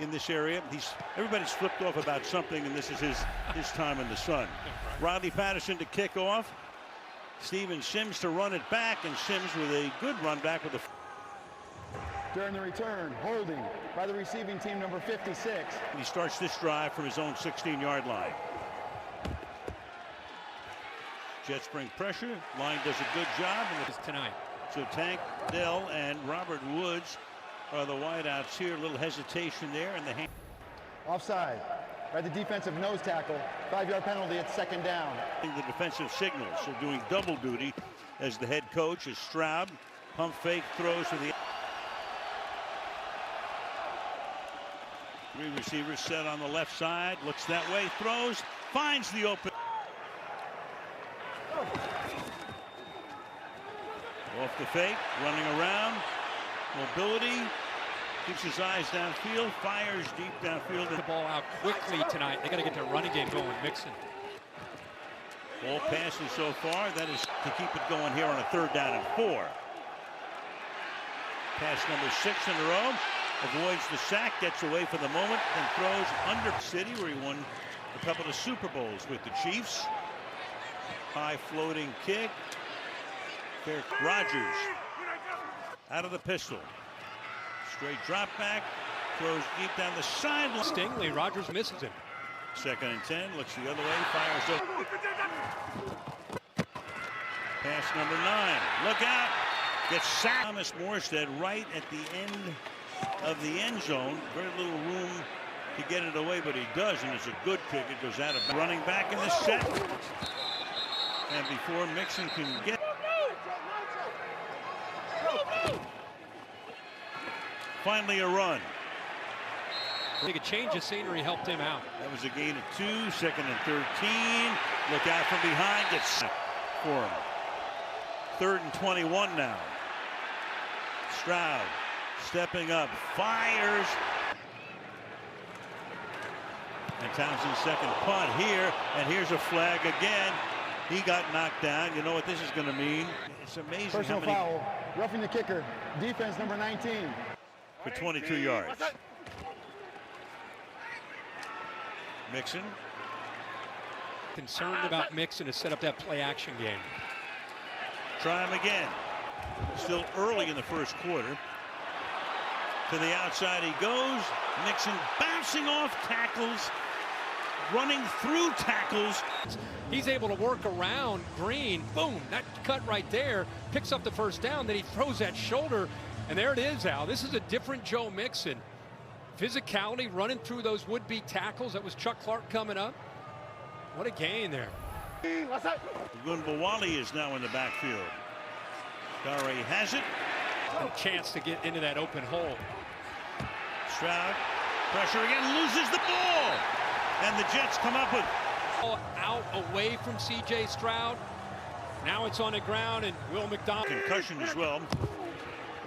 in this area. Everybody's flipped off about something, and this is his time in the sun. Riley Patterson to kick off. Steven Sims to run it back, and Sims with a good run back with the. During the return, holding by the receiving team, number 56. He starts this drive from his own 16-yard line. Jets bring pressure. Line does a good job. Tonight. So Tank Dell and Robert Woods are the wideouts here. A little hesitation there in the hand. Offside by the defensive nose tackle. 5-yard penalty at second down. The defensive signals, so doing double duty as the head coach is Stroud. Pump fake throws to the. Three receivers set on the left side. Looks that way. Throws. Finds the open. Off the fake. Running around. Mobility. Keeps his eyes downfield. Fires deep downfield. The ball out quickly tonight. They got to get their running game going. Mixon. All passes so far. That is to keep it going here on a 3rd down and 4. Pass number 6 in a row. Avoids the sack, gets away for the moment, and throws under City, where he won a couple of Super Bowls with the Chiefs. High floating kick. Rodgers out of the pistol. Straight drop back. Throws deep down the sideline. Stingley, Rodgers misses him. 2nd and 10. Looks the other way. Fires up. Pass number 9. Look out. Gets sacked. Thomas Morstead right at the end of the end zone. Very little room to get it away, but he does, and it's a good kick. It goes out of running back in the set. And before Mixon can get. Finally a run. I think a change of scenery helped him out. That was a gain of 2, 2nd and 13. Look out from behind. Gets sacked for him. 3rd and 21 now. Stroud stepping up, fires. And Townsend's second punt here, and here's a flag again. He got knocked down. You know what this is going to mean? It's amazing. Personal foul, roughing the kicker. Defense number 19. For 22 yards. Mixon. Concerned about Mixon to set up that play action game. Try him again. Still early in the first quarter. To the outside he goes. Mixon bouncing off tackles. Running through tackles. He's able to work around Green. Boom, that cut right there. Picks up the first down. Then he throws that shoulder. And there it is, Al. This is a different Joe Mixon. Physicality, running through those would-be tackles. That was Chuck Clark coming up. What a gain there. Gunbawali is now in the backfield. Dare has it. A chance to get into that open hole. Stroud, pressure again, loses the ball. And the Jets come up with. Out away from C.J. Stroud. Now it's on the ground, and Will McDonald. Concussion as well.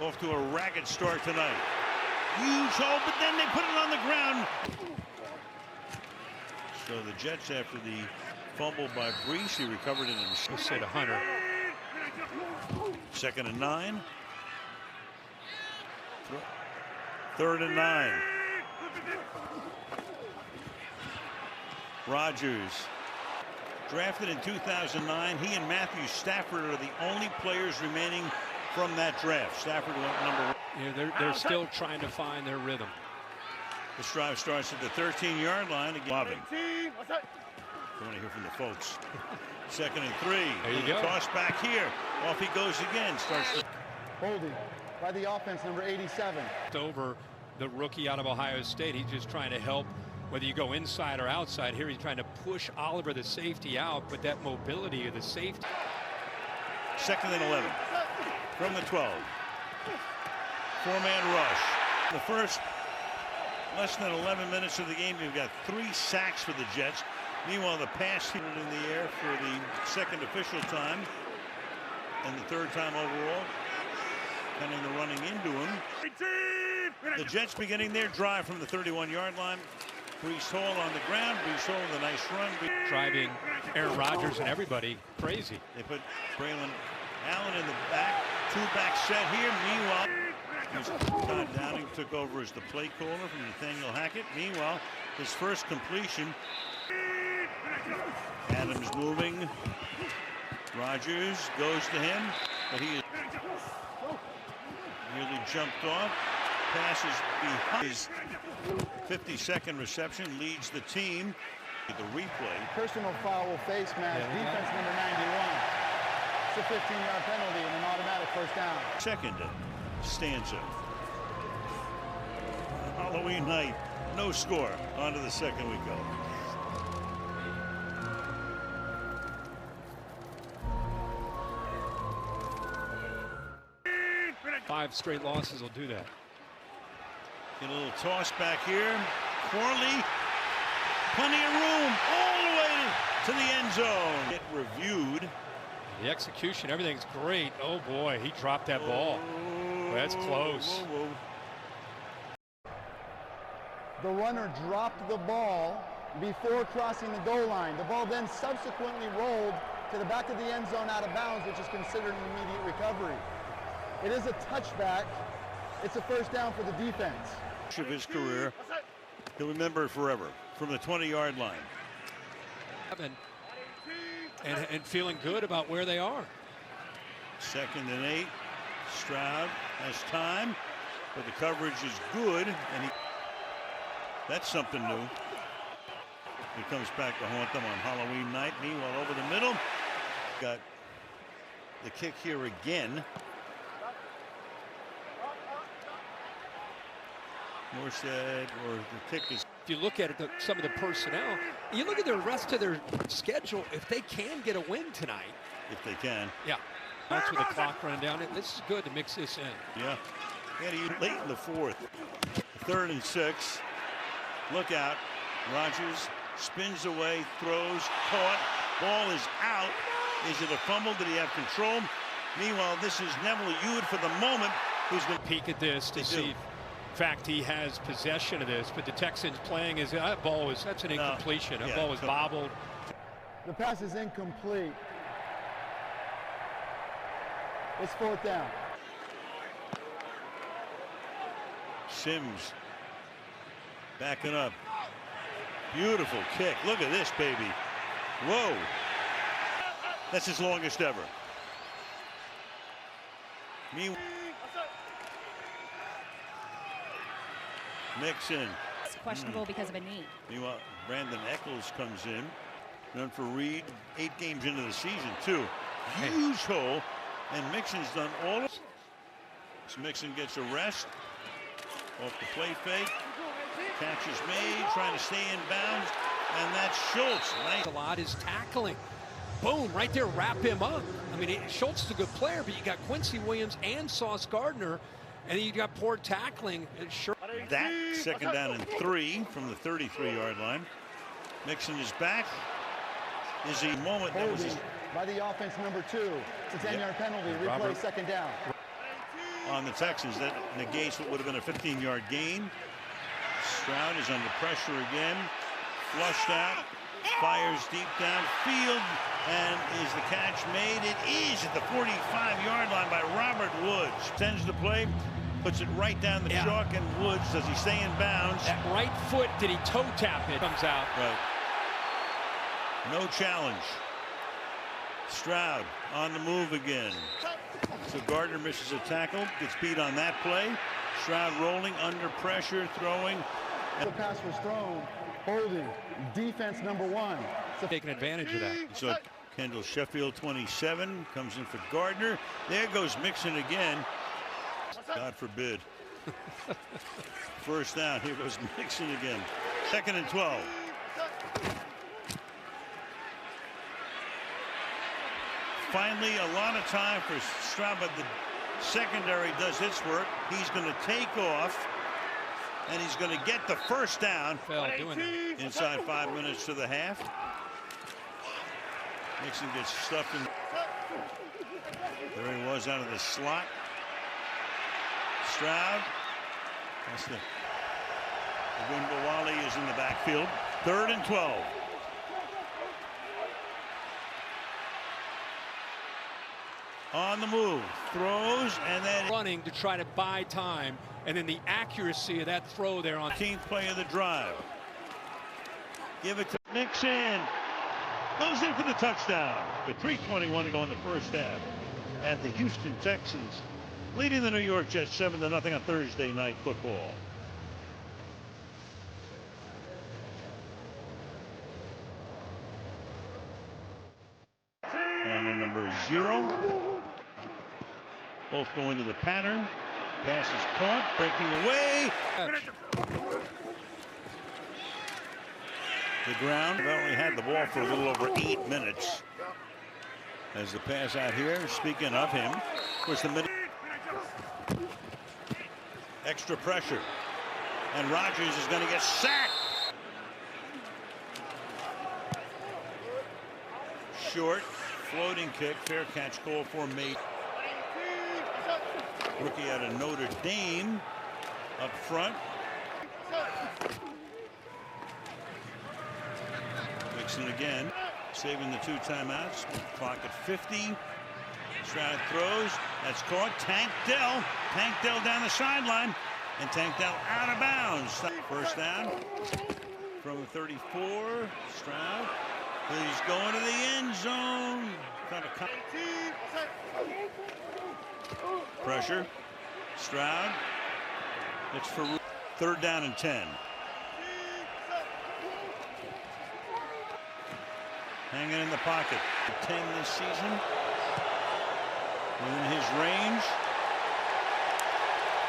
Off to a ragged start tonight. Huge hole, but then they put it on the ground. So the Jets, after the fumble by Brees, he recovered it and We'll say to Hunter. 2nd and 9. 3rd and 9. Rodgers, drafted in 2009. He and Matthew Stafford are the only players remaining from that draft. Stafford went number 1. Yeah, they're still trying to find their rhythm. This drive starts at the 13-yard line. Again, I want to hear from the folks. 2nd and 3. There you go. Toss back here. Off he goes again. Starts to. Holding by the offense, number 87. Over the rookie out of Ohio State. He's just trying to help, whether you go inside or outside. Here he's trying to push Oliver, the safety, out, but that mobility of the safety. 2nd and 11. From the 12. 4-man rush. The first less than 11 minutes of the game, you've got 3 sacks for the Jets. Meanwhile, the pass hit in the air for the 2nd official time and the 3rd time overall. Pending the running into him. The Jets beginning their drive from the 31-yard line. Brees Hall on the ground. Brees Hall with a nice run. Driving Aaron Rodgers and everybody crazy. They put Braylon Allen in the back. 2-back set here. Meanwhile, Todd Downing took over as the play caller from Nathaniel Hackett. Meanwhile, his first completion. Adams moving. Rogers goes to him, but he nearly jumped off. Passes behind. His 52nd reception leads the team. The replay. Personal foul will face Mass. Defense number 91. It's a 15-yard penalty and an automatic first down. Second stanza. Halloween night, no score. On to the second we go. Five straight losses will do that. Get a little toss back here. Corley, plenty of room all the way to the end zone. Get reviewed. The execution, everything's great. Oh boy, he dropped that ball. That's close. The runner dropped the ball before crossing the goal line. The ball then subsequently rolled to the back of the end zone out of bounds, which is considered an immediate recovery. It is a touchback. It's a first down for the defense. Of his career, he'll remember it forever from the 20-yard line. And feeling good about where they are. 2nd and 8. Stroud has time, but the coverage is good, and that's something new. He comes back to haunt them on Halloween night. Meanwhile, over the middle, got the kick here again. Morstead, or the kick is. If you look at it, some of the personnel, you look at the rest of their schedule, if they can get a win tonight. If they can. Yeah. That's with the clock running down. This is good to mix this in. Yeah. Late in the 4th. 3rd and 6. Look out. Rogers spins away, throws, caught. Ball is out. Is it a fumble? Did he have control? Meanwhile, this is Neville Ewed for the moment. Who's going to peek at this to see. In fact, he has possession of this, but the Texans playing is that ball was that's an incompletion. That ball was bobbled. The pass is incomplete. It's 4th down. Sims backing up. Beautiful kick. Look at this, baby. Whoa. That's his longest ever. Meanwhile, Mixon. It's questionable because of a knee. Meanwhile, Brandon Eccles comes in. Done for Reed. 8 games into the season, too. Huge hole. And Mixon's done all of it. So Mixon gets a rest. Off the play fake. Catch is made. Trying to stay in bounds. And that's Schultz. Nice. A lot is tackling. Boom, right there, wrap him up. I mean, Schultz is a good player, but you got Quincy Williams and Sauce Gardner. And you got poor tackling. That 2nd down and 3 from the 33-yard line. Mixon is back. Is a moment that was by the offense number 2. It's a 10-yard penalty. Replay 2nd down. On the Texans, that negates what would have been a 15-yard gain. Stroud is under pressure again. Flushed out. Fires deep downfield. And is the catch made? It is at the 45-yard line by Robert Woods. Sends the play. Puts it right down the chalk, and Woods, does he stay in bounds? That right foot, did he toe tap it? Comes out. Right. No challenge. Stroud on the move again. So Gardner misses a tackle, gets beat on that play. Stroud rolling, under pressure, throwing. The pass was thrown. Holding. Defense number 1. Taking advantage of that. So Kendall Sheffield, 27, comes in for Gardner. There goes Mixon again. God forbid. First down. Here goes Mixon again. 2nd and 12. Finally, a lot of time for Stroud, but the secondary does its work. He's going to take off, and he's going to get the first down. Doing it. Inside 5 minutes to the half. Mixon gets stuffed in. There he was out of the slot. Stroud. That's the Ogunbowale is in the backfield. 3rd and 12. On the move, throws, and then running to try to buy time, and then the accuracy of that throw there on 15th play of the drive. Give it to Nixon. Goes in for the touchdown. With 3:21 to go in the first half. And the Houston Texans leading the New York Jets 7-0 on Thursday Night Football. And number 0. Both go into the pattern. Pass is caught, breaking away. The ground. They've only had the ball for a little over 8 minutes. As the pass out here, speaking of him, was the minute. Extra pressure. And Rodgers is going to get sacked. Short, floating kick, fair catch call for May. Rookie out of Notre Dame up front. Mixon again, saving the 2 timeouts. Clock at 50. Stroud throws. That's caught. Tank Dell down the sideline. And Tank Dell out of bounds. First down from the 34. Stroud. He's going to the end zone. Pressure. Stroud. It's for 3rd down and 10. Hanging in the pocket. 10 this season. Within his range.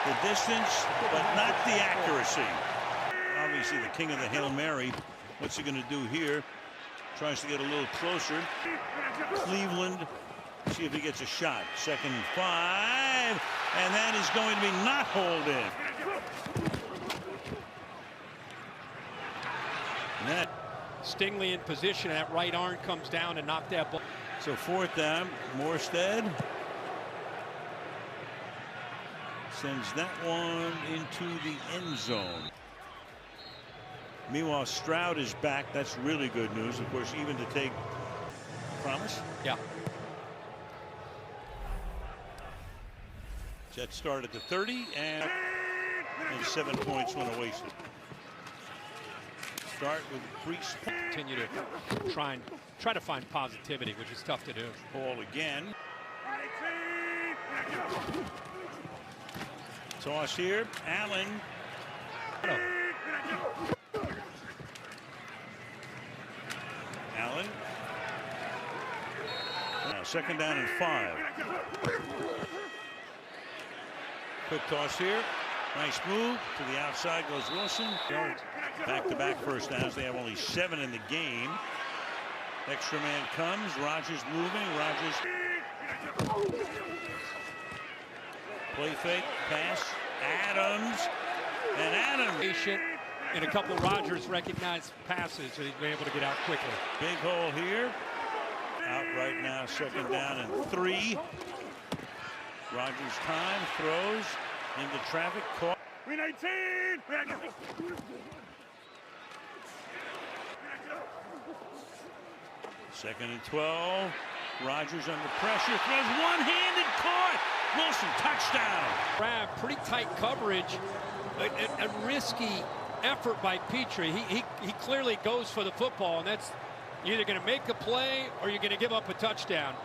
The distance, but not the accuracy. Obviously the king of the Hail Mary. What's he going to do here? Tries to get a little closer. Cleveland. See if he gets a shot. 2nd and 5. And that is going to be not hauled in. That Stingley in position. That right arm comes down and knock that ball. So 4th down. Morstead sends that one into the end zone. Meanwhile, Stroud is back. That's really good news. Of course, even to take promise. Yeah. Jets start at the 30 and 7 points went wasted. Start with Brees. Continue to try to find positivity, which is tough to do. Ball again. Toss here. Allen. Allen. Now 2nd down and 5. Quick toss here. Nice move to the outside goes Wilson. Back-to-back first downs. They have only 7 in the game. Extra man comes. Rodgers moving. Rodgers. Play fake. Pass. Adams. And Adams. Patient in a couple Rodgers recognized passes, so he's been able to get out quickly. Big hole here. Out right now. 2nd down and 3. Rodgers time. Throws into traffic. Caught. 2nd and 12. Rodgers under pressure. Throws one-handed. Caught. Wilson touchdown. Grab pretty tight coverage. A risky effort by Petrie. He clearly goes for the football, and that's either going to make a play or you're going to give up a touchdown.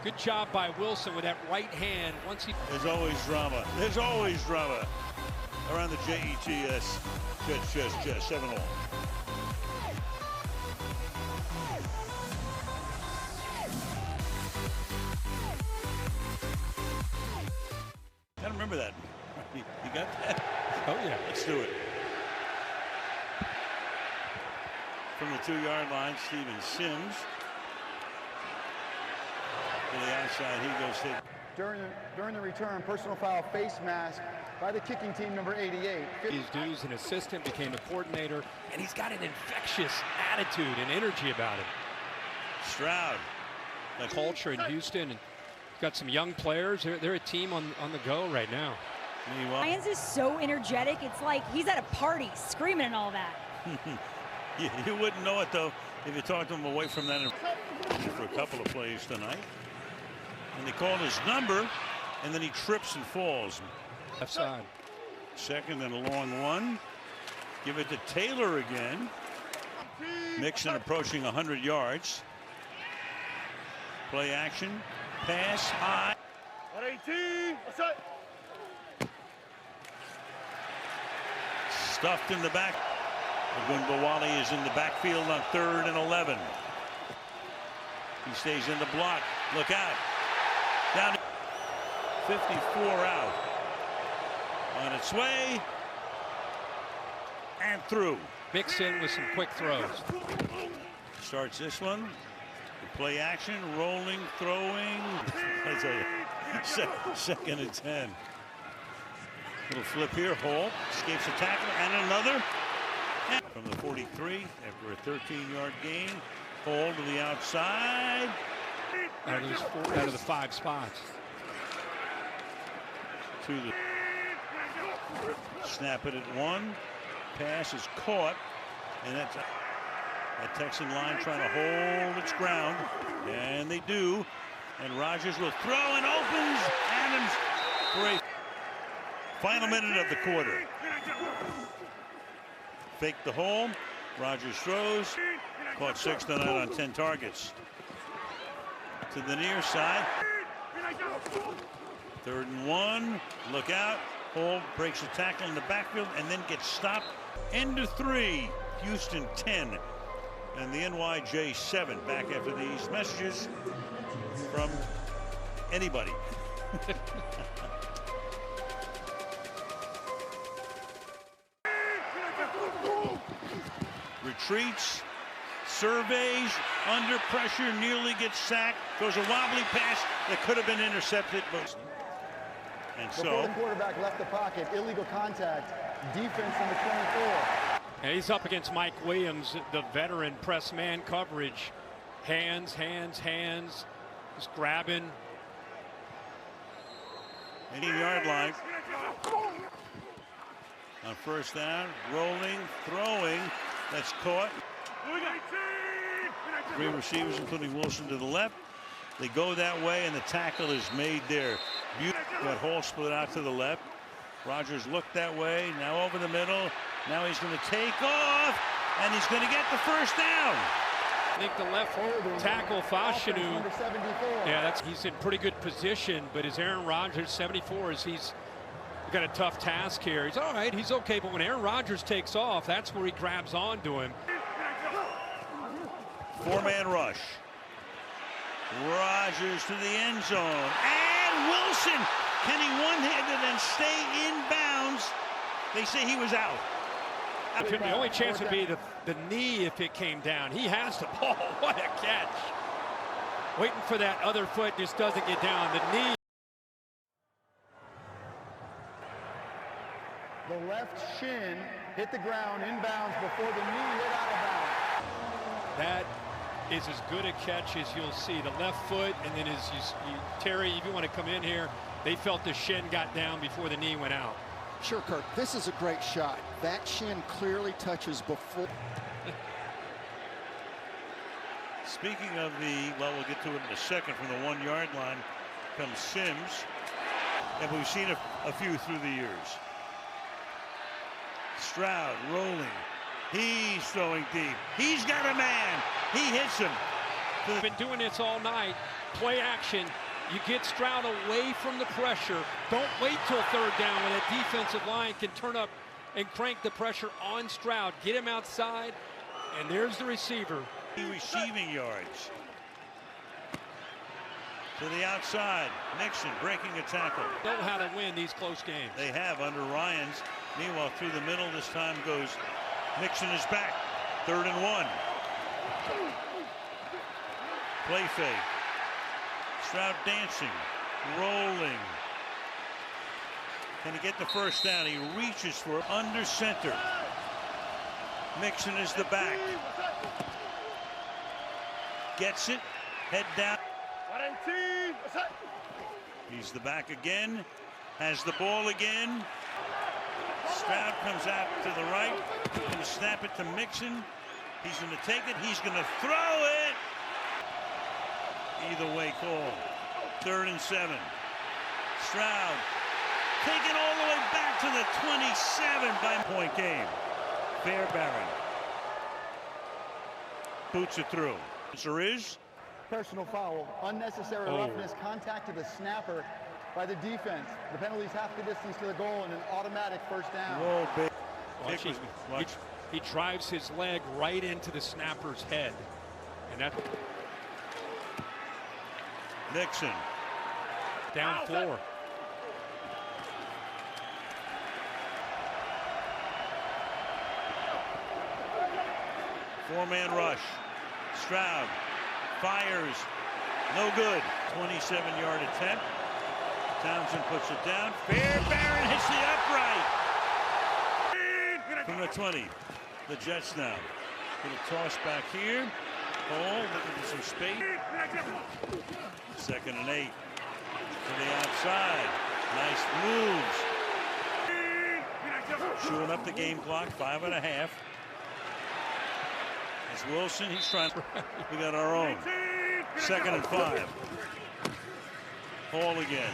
Good job by Wilson with that right hand. Once he. There's always drama. There's always drama around the JETS. Jets 7-all. Gotta remember that. You got that? Oh yeah. Let's do it. From the 2-yard line, Steven Sims. To the outside, he goes to. During the return, personal foul face mask by the kicking team, number 88. His dues, an assistant, became a coordinator, and he's got an infectious attitude and energy about him. Stroud. The culture in Houston, and got some young players. They're a team on the go right now. Meanwhile, Lions is so energetic. It's like he's at a party screaming and all that. you wouldn't know it, though, if you talked to him away from that for a couple of plays tonight. And they called his number, and then he trips and falls. Left side. Second and a long one. Give it to Taylor again. Mixon approaching 100 yards. Play action. Pass high. 118. Stuffed in the back. Ogunbowale is in the backfield on 3rd and 11. He stays in the block. Look out. Down 54 out. On its way. And through. Mixon with some quick throws. Starts this one. Play action. Rolling. Throwing. I tell you. Second and 10. Little flip here. Hall escapes the tackle. And another. From the 43 after a 13-yard gain. Hall to the outside. Out of the 5 spots. To the snap it at 1. Pass is caught. And that's a Texan line trying to hold its ground. And they do. And Rodgers will throw and opens. Adams for a final minute of the quarter. Fake the hole. Rodgers throws. Caught 6 tonight on 10 targets. To the near side. 3rd and 1. Look out. Hall breaks the tackle in the backfield and then gets stopped. End of 3. Houston 10. And the NYJ 7. Back after these messages from anybody. Retreats, surveys, under pressure, nearly gets sacked. Throws a wobbly pass that could have been intercepted. And Before so the quarterback left the pocket, illegal contact, defense in the 24. And he's up against Mike Williams, the veteran press man coverage. Hands, hands, hands. Just grabbing. 18-yard line. On 1st down, rolling, throwing. That's caught. 3 receivers, including Wilson, to the left. They go that way, and the tackle is made there. That Hall split out to the left. Rodgers looked that way. Now over the middle. Now he's going to take off, and he's going to get the 1st down. I think the left tackle, Fashanu, he's in pretty good position, but as Aaron Rodgers, 74, he's got a tough task here. He's all right, he's okay, but when Aaron Rodgers takes off, that's where he grabs onto him. 4-man rush. Rodgers to the end zone. And Wilson, can he one-handed and stay in bounds? They say he was out. The only chance would be the knee if it came down. He has the ball. What a catch. Waiting for that other foot, just doesn't get down. The knee. The left shin hit the ground inbounds before the knee hit out of bounds. That is as good a catch as you'll see. The left foot, and then Terry, if you want to come in here, they felt the shin got down before the knee went out. Sure, Kurt. This is a great shot. That shin clearly touches before. Speaking of we'll get to it in a second. From the 1-yard line comes Sims. And we've seen a few through the years. Stroud rolling. He's throwing deep. He's got a man. He hits him. Been doing this all night. Play action. You get Stroud away from the pressure. Don't wait till 3rd down when that defensive line can turn up and crank the pressure on Stroud. Get him outside, and there's the receiver. Receiving yards. To the outside. Nixon breaking a tackle. Know how to win these close games. They have under Ryans. Meanwhile, through the middle this time goes Nixon is back. 3rd and 1. Play fake. Stroud dancing, rolling. Can he get the 1st down? He reaches for under center. Mixon is the back. Gets it. Head down. He's the back again. Has the ball again. Stroud comes out to the right. Going to snap it to Mixon. He's going to take it. He's going to throw it. Either way call. 3rd and 7. Stroud taken all the way back to the 27 by point game. Fairbairn boots it through. There is Personal foul, unnecessary roughness, contact to the snapper by the defense. The penalty's half the distance to the goal and an automatic first down. Whoa, big. He drives his leg right into the snapper's head. And that Nixon. Down 4. Four-man rush. Stroud fires. No good. 27-yard attempt. Townsend puts it down. Fairbairn hits the upright. From the 20. The Jets now. Going to toss back here. Ball looking for some space. 2nd and 8. To the outside. Nice moves. Chewing up the game clock. 5.5. It's Wilson. He's trying. We got our own. 2nd and 5. Hall again.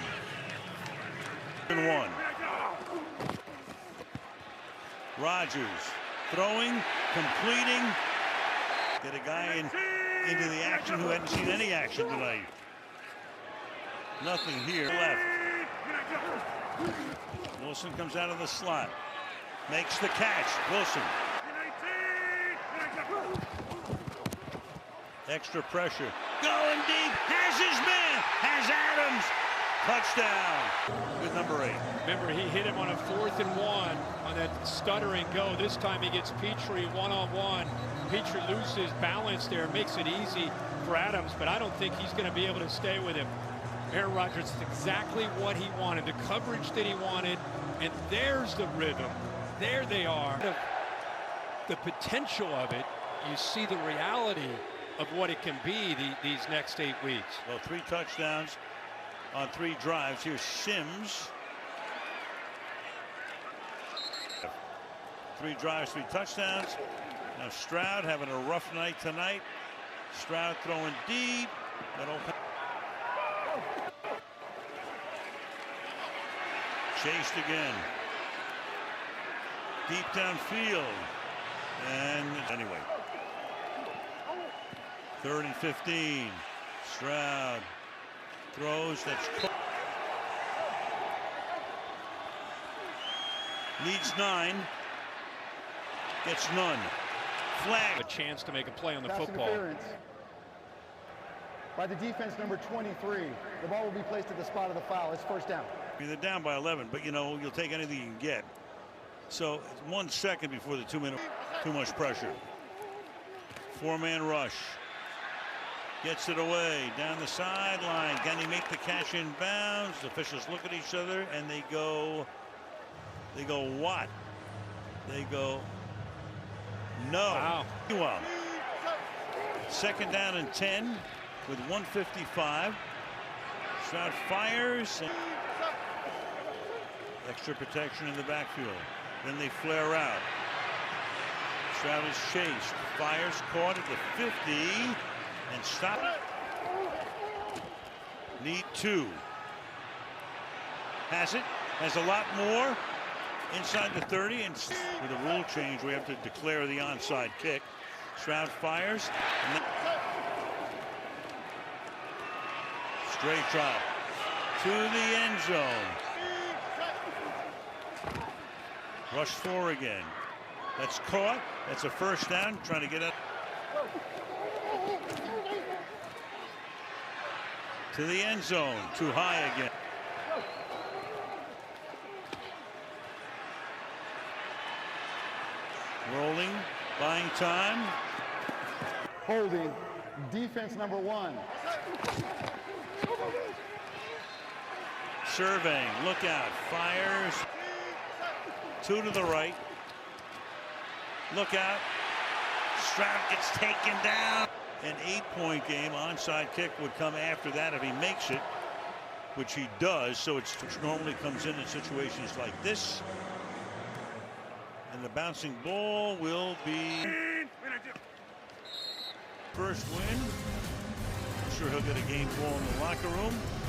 And 1. Rodgers throwing, completing. Get a guy into the action who hadn't seen any action tonight. Nothing here left. Wilson comes out of the slot. Makes the catch. Wilson. Extra pressure. Going deep. Has his man. Has Adams. Touchdown. With number 8. Remember, he hit him on a 4th and 1 on that stutter and go. This time he gets Petrie one-on-one. Petrie loses balance there, makes it easy for Adams, but I don't think he's going to be able to stay with him. Aaron Rodgers is exactly what he wanted, the coverage that he wanted, and there's the rhythm. There they are. The potential of it, you see the reality of what it can be these next 8 weeks. Well, 3 touchdowns on 3 drives. Here's Sims. 3 drives, 3 touchdowns. Now Stroud having a rough night tonight. Stroud throwing deep. Chased again. Deep downfield. And anyway. 3rd and 15. Stroud throws. That's needs 9. Gets none. Flag. A chance to make a play on the Pass football. interference by the defense, number 23. The ball will be placed at the spot of the foul. It's first down. They're down by 11, but you know, you'll take anything you can get. So 1 second before the 2-minute. Too much pressure. 4-man rush. Gets it away down the sideline. Can he make the catch in bounds? The officials look at each other and they go what? They go no. Wow. Well, 2nd down and 10 with 1:55. Stroud fires. Extra protection in the backfield. Then they flare out. Stroud is chased. Fires, caught at the 50 and stopped. Need 2. Has it. Has a lot more. Inside the 30, and with a rule change, we have to declare the onside kick. Stroud fires. Straight drop to the end zone. Rush 4 again. That's caught. That's a first down. Trying to get up to the end zone. Too high again. Rolling, buying time. Holding, defense number 1. Surveying, look out, fires. 2 to the right. Look out. Stroud gets taken down. An 8-point game. Onside kick would come after that if he makes it, which he does. So which normally comes in situations like this. And the bouncing ball will be first win. I'm sure he'll get a game ball in the locker room.